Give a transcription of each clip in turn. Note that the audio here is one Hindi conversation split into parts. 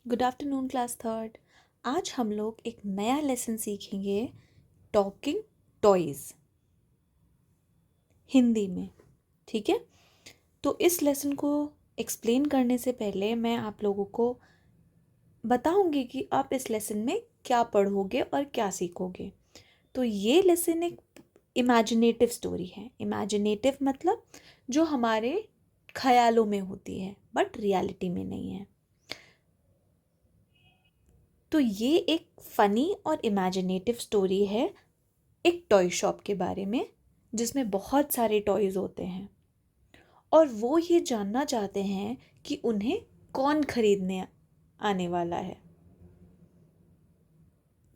Good afternoon class third. आज हम लोग एक नया लेसन सीखेंगे, टॉकिंग टॉयज़, हिंदी में। ठीक है, तो इस लेसन को एक्सप्लेन करने से पहले मैं आप लोगों को बताऊंगी कि आप इस लेसन में क्या पढ़ोगे और क्या सीखोगे। तो ये लेसन एक इमेजिनेटिव स्टोरी है। इमेजिनेटिव मतलब जो हमारे ख्यालों में होती है बट रियलिटी में नहीं है। तो ये एक फ़नी और इमेजिनेटिव स्टोरी है एक टॉय शॉप के बारे में, जिसमें बहुत सारे टॉयज़ होते हैं और वो ये जानना चाहते हैं कि उन्हें कौन खरीदने आने वाला है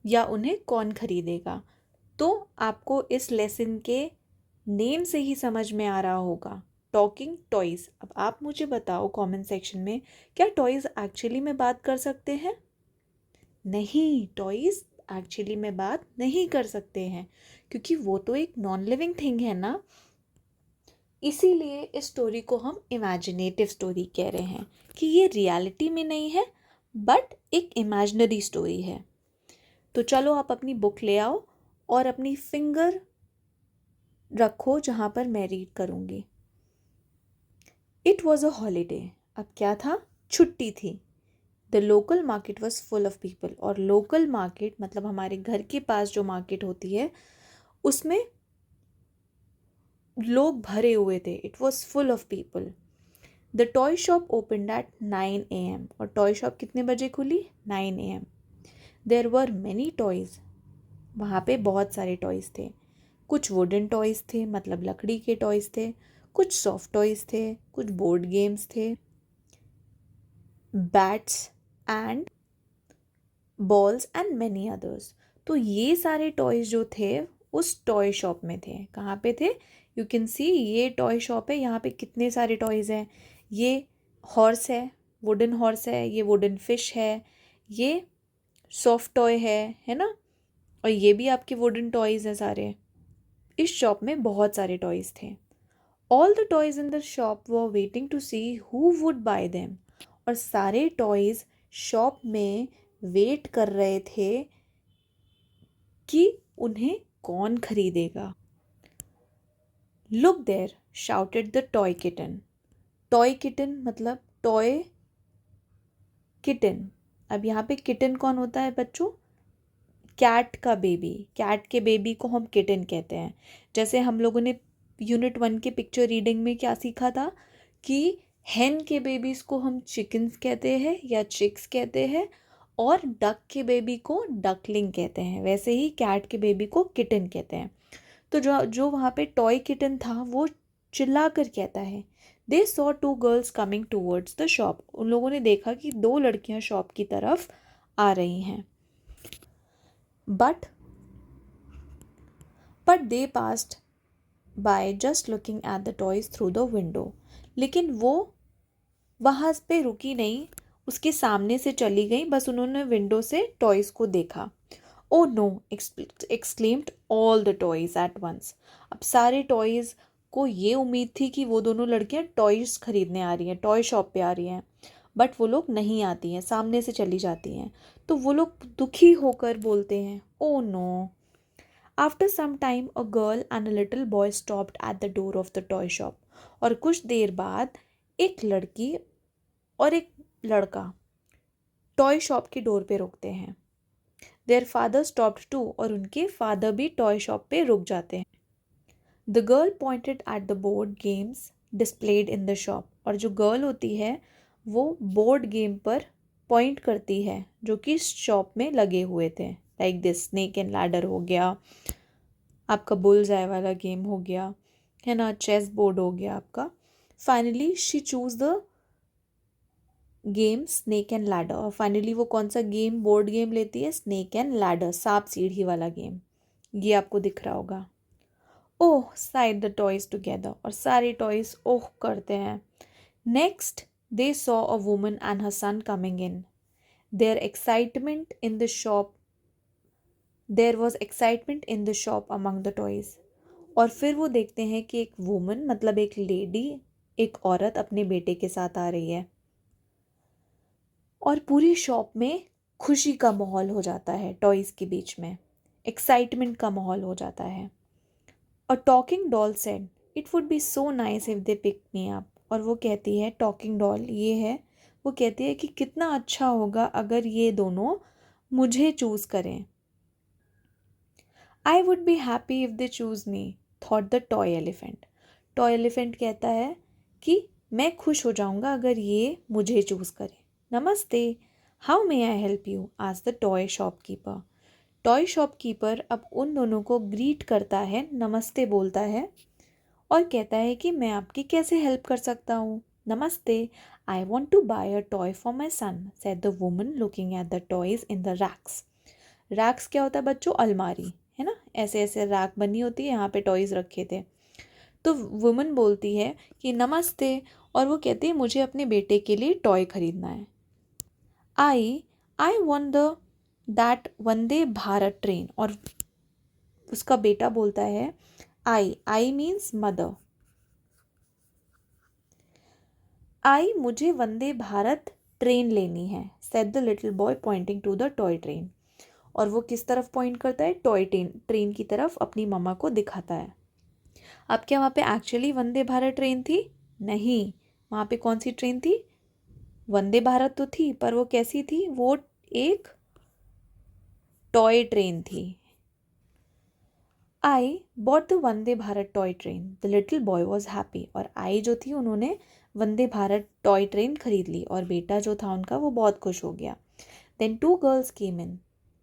या उन्हें कौन खरीदेगा। तो आपको इस लेसन के नेम से ही समझ में आ रहा होगा, टॉकिंग टॉयज़। अब आप मुझे बताओ कमेंट सेक्शन में, क्या टॉयज़ एक्चुअली में बात कर सकते हैं? नहीं, टॉयज़ एक्चुअली में बात नहीं कर सकते हैं क्योंकि वो तो एक नॉन लिविंग थिंग है ना। इसीलिए इस स्टोरी को हम इमेजिनेटिव स्टोरी कह रहे हैं कि ये रियलिटी में नहीं है बट एक इमेजिनरी स्टोरी है। तो चलो आप अपनी बुक ले आओ और अपनी फिंगर रखो जहाँ पर मैं रीड करूँगी। It was a holiday. अब क्या था? छुट्टी थी। The local market was full of people. और लोकल मार्केट मतलब हमारे घर के पास जो मार्केट होती है उसमें लोग भरे हुए थे। It was full of people. The toy shop opened at 9 AM। और टॉय शॉप कितने बजे खुली? 9 AM। There were many toys. वहाँ पे बहुत सारे टॉयज़ थे। कुछ वुडन टॉयज़ थे, मतलब लकड़ी के टॉयज़ थे, कुछ सॉफ्ट टॉयज़ थे, कुछ बोर्ड गेम्स थे, bats and balls and many others. तो ये सारे टॉयज़ जो थे उस टॉय शॉप में थे। कहाँ पे थे? यू कैन सी, ये टॉय शॉप है। यहाँ पे कितने सारे टॉयज़ हैं। ये हॉर्स है, वुडन हॉर्स है, ये वुडन फिश है, ये सॉफ्ट टॉय है ना। और ये भी आपके वुडन टॉयज़ हैं सारे। इस शॉप में बहुत सारे टॉयज़ थे। All the toys in the shop were waiting to see who would buy them. और सारे टॉयज़ शॉप में वेट कर रहे थे कि उन्हें कौन खरीदेगा। Look there shouted the toy kitten. Toy kitten मतलब टॉय किटन। अब यहाँ पे किटन कौन होता है बच्चों? कैट का बेबी। कैट के बेबी को हम किटन कहते हैं। जैसे हम लोगों ने यूनिट 1 के पिक्चर रीडिंग में क्या सीखा था कि हैन के बेबीज़ को हम चिकन्स कहते हैं या चिक्स कहते हैं, और डक के बेबी को डकलिंग कहते हैं। वैसे ही कैट के बेबी को किटन कहते हैं। तो जो जो वहाँ पे टॉय किटन था वो चिल्ला कर कहता है, they saw 2 girls coming towards the shop. उन लोगों ने देखा कि 2 लड़कियां शॉप की तरफ आ रही हैं। But they passed by just looking at the toys through the window. लेकिन वो वहाँ पे रुकी नहीं, उसके सामने से चली गई। बस उन्होंने विंडो से टॉयज़ को देखा। Oh no, exclaimed all the toys at once. अब सारे टॉयज़ को ये उम्मीद थी कि वो दोनों लड़कियां टॉयज़ खरीदने आ रही हैं, टॉय शॉप पे आ रही हैं, बट वो लोग नहीं आती हैं, सामने से चली जाती हैं। तो वो लोग दुखी होकर बोलते हैं, oh no. After some time a girl and a little boy stopped at the door of the toy shop. और कुछ देर बाद एक लड़की और एक लड़का टॉय शॉप की डोर पे रुकते हैं। Their father stopped too. और उनके फादर भी टॉय शॉप पे रुक जाते हैं। The girl pointed at the board games displayed in the shop. और जो गर्ल होती है वो बोर्ड गेम पर पॉइंट करती है जो कि शॉप में लगे हुए थे। Like this snake and ladder हो गया, आपका बुल्स आई वाला गेम हो गया, है ना, चेस बोर्ड हो गया आपका। Finally she choose the game snake and ladder. और फाइनली वो कौन सा गेम, बोर्ड गेम लेती है? स्नेक एंड लैडर, सांप सीढ़ी वाला गेम। ये आपको दिख रहा होगा। Oh sighed the toys together. और सारे टॉयज ओह करते हैं। Next they saw a woman and her son coming in. There excitement in the shop there was excitement in the shop among the toys. और फिर वो देखते हैं कि एक वुमन मतलब एक लेडी, एक औरत अपने बेटे के साथ आ रही है। और पूरी शॉप में खुशी का माहौल हो जाता है, टॉयज़ के बीच में एक्साइटमेंट का माहौल हो जाता है। A talking doll said it would be so nice if they pick me up. और वो कहती है, टॉकिंग डॉल ये है, वो कहती है कि कितना अच्छा होगा अगर ये दोनों मुझे चूज़ करें। I would be happy if they choose me thought the toy elephant. Toy elephant कहता है कि मैं खुश हो जाऊंगा अगर ये मुझे चूज़ करें। नमस्ते, how may I help you आज the toy shopkeeper. Toy shopkeeper अब उन दोनों को ग्रीट करता है, नमस्ते बोलता है और कहता है कि मैं आपकी कैसे हेल्प कर सकता हूँ। नमस्ते, I want to buy a toy for my son said the woman looking at the toys in the racks. Racks क्या होता है बच्चों? अलमारी, है ना, ऐसे ऐसे रैक बनी होती है, यहाँ पे टॉयज रखे थे। तो वुमन बोलती है कि नमस्ते, और वो कहती है मुझे अपने बेटे के लिए टॉय खरीदना है। I want the that Vande Bharat train. और उसका बेटा बोलता है आई मीन्स मदर। मुझे वंदे भारत ट्रेन लेनी है said the little boy pointing to the toy train. और वो किस तरफ पॉइंट करता है? टॉय ट्रेन की तरफ अपनी मम्मा को दिखाता है। अब क्या वहाँ पे एक्चुअली वंदे भारत ट्रेन थी? नहीं, वहाँ पे कौन सी ट्रेन थी? वंदे भारत तो थी, पर वो कैसी थी? वो एक टॉय ट्रेन थी। I bought the Vande Bharat toy train the little boy was happy. और आई जो थी, उन्होंने वंदे भारत टॉय ट्रेन खरीद ली और बेटा जो था उनका वो बहुत खुश हो गया। Then two girls came in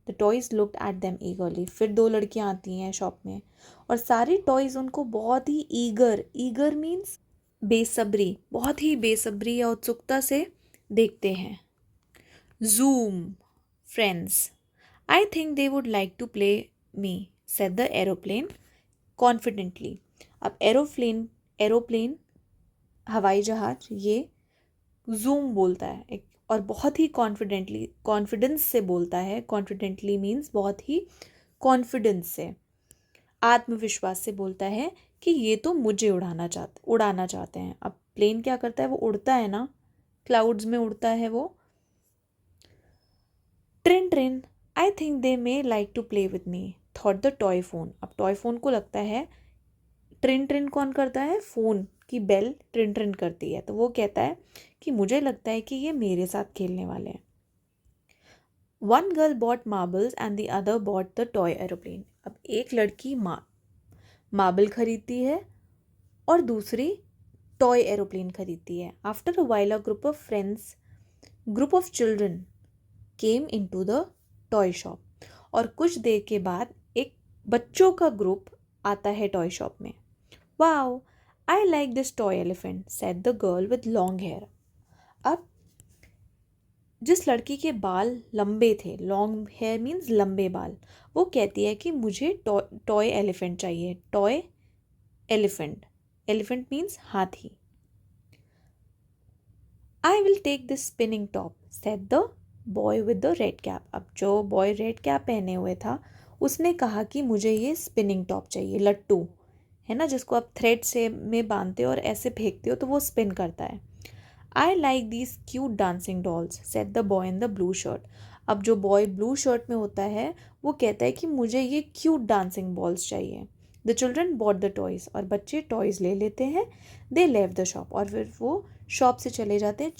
the toys looked at them eagerly. फिर दो लड़कियां आती हैं शॉप में और सारी टॉयज उनको बहुत ही ईगर मीन्स बेसब्री, बहुत ही बेसब्री या उत्सुकता से देखते हैं। Zoom friends, I think they would like to play me said the aeroplane confidently. अब एरोप्लेन हवाई जहाज, ये जूम बोलता है और बहुत ही कॉन्फिडेंस से बोलता है। कॉन्फिडेंटली मीन्स बहुत ही कॉन्फिडेंस से, आत्मविश्वास से बोलता है कि ये तो मुझे उड़ाना चाहते हैं। अब प्लेन क्या करता है? वो उड़ता है ना, क्लाउड्स में उड़ता है वो। Tring tring, I think they may like to play with me thought the toy phone. अब टॉय फोन को लगता है, ट्रिन ट्रिन कौन करता है? फ़ोन की बेल ट्रिन ट्रिन करती है, तो वो कहता है कि मुझे लगता है कि ये मेरे साथ खेलने वाले हैं। One girl bought marbles and the other bought the toy aeroplane. अब एक लड़की मार्बल खरीदती है और दूसरी टॉय एरोप्लेन खरीदती है। After a while a group of children came into the toy shop. और कुछ देर के बाद एक बच्चों का ग्रुप आता है टॉय शॉप में। Wow, I like this toy elephant said the girl with long hair. अब जिस लड़की के बाल लंबे थे, लॉन्ग हेयर मीन्स लंबे बाल, वो कहती है कि मुझे टॉय एलिफेंट चाहिए। टॉय एलिफेंट मीन्स हाथी। I will take this spinning top said the boy with the red cap. अब जो बॉय रेड कैप पहने हुए था उसने कहा कि मुझे ये स्पिनिंग टॉप चाहिए, लट्टू है ना, जिसको आप थ्रेड से में बांधते हो और ऐसे फेंकते हो तो वो स्पिन करता है। I like these cute dancing dolls said the boy in the blue shirt. अब जो बॉय ब्लू शर्ट में होता है वो कहता है कि मुझे ये क्यूट डांसिंग बॉल्स चाहिए। The children bought the toys. और बच्चे टॉयज़ ले लेते हैं। दे लेव द शॉप। और फिर वो शॉप से चले जाते हैं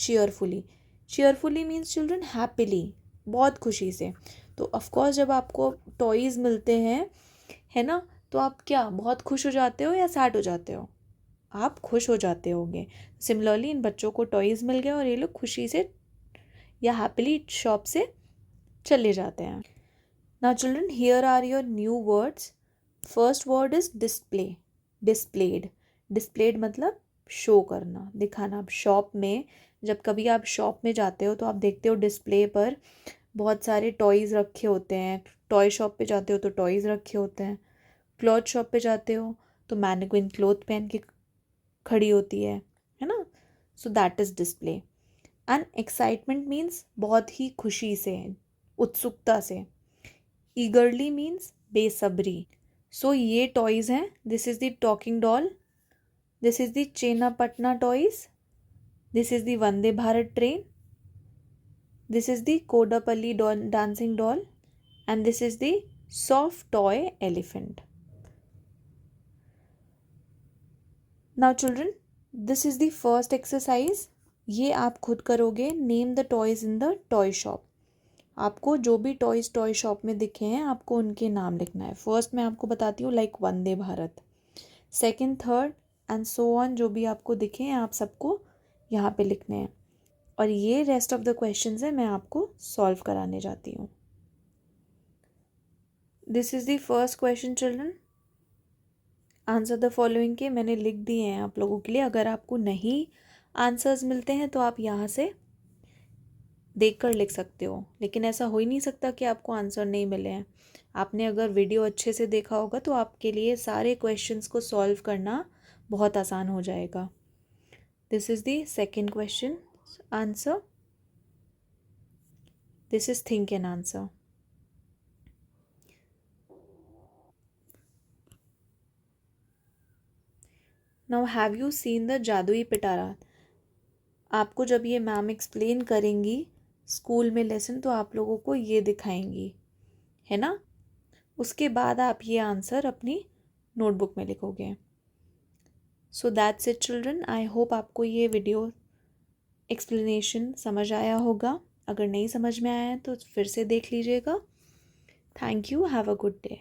चीयरफुली मीन्स चिल्ड्रन हैप्पीली, बहुत खुशी से। तो ऑफकोर्स जब आपको टॉयज़ मिलते हैं, है ना, तो आप क्या बहुत खुश हो जाते हो या सैड हो जाते हो? आप खुश हो जाते होंगे। सिमिलरली इन बच्चों को टॉयज़ मिल गए और ये लोग खुशी से या हैप्पीली शॉप से चले जाते हैं। Now children, here are your new words. First word is displayed मतलब शो करना, दिखाना। अब शॉप में, जब कभी आप शॉप में जाते हो तो आप देखते हो डिस्प्ले पर बहुत सारे टॉयज़ रखे होते हैं। टॉय शॉप पे जाते हो तो टॉयज़ रखे होते हैं। क्लॉथ शॉप पे जाते हो तो मैनेक्विन क्लॉथ पहन के खड़ी होती है ना। So that is display. And excitement means बहुत ही खुशी से, उत्सुकता से। ईगरली मीन्स बेसब्री। सो ये टॉयज़ हैं। This is the talking doll, this is the Channapatna toys, this is the Vande Bharat train, This is the Kodapalli dancing doll, and this is the soft toy elephant. Now children, this is the first exercise. ये आप खुद करोगे. Name the toys in the toy shop. आपको जो भी टॉयज टॉय शॉप में दिखे हैं आपको उनके नाम लिखना है. फर्स्ट मैं आपको बताती हूँ like Vande Bharat, second, third and so on. जो भी आपको दिखे हैं आप सबको यहाँ पे लिखने हैं. और ये रेस्ट ऑफ द क्वेश्चंस है, मैं आपको सॉल्व कराने जाती हूँ. This is the first question children. Answer the following के मैंने लिख दिए हैं आप लोगों के लिए. अगर आपको नहीं आंसर्स मिलते हैं तो आप यहाँ से देख कर लिख सकते हो, लेकिन ऐसा हो ही नहीं सकता कि आपको आंसर नहीं मिले हैं. आपने अगर वीडियो अच्छे से देखा होगा तो आपके लिए सारे क्वेश्चंस को सॉल्व करना बहुत आसान हो जाएगा. This is the second question answer. This is think and answer. Now have you seen the जादुई पिटारा. आपको जब ये मैम एक्सप्लेन करेंगी स्कूल में लेसन तो आप लोगों को ये दिखाएंगी, है ना. उसके बाद आप ये आंसर अपनी नोटबुक में लिखोगे. So that's it children. I hope आपको ये वीडियो एक्सप्लेनेशन समझ आया होगा. अगर नहीं समझ में आया है तो फिर से देख लीजिएगा. Thank you. Have a good day.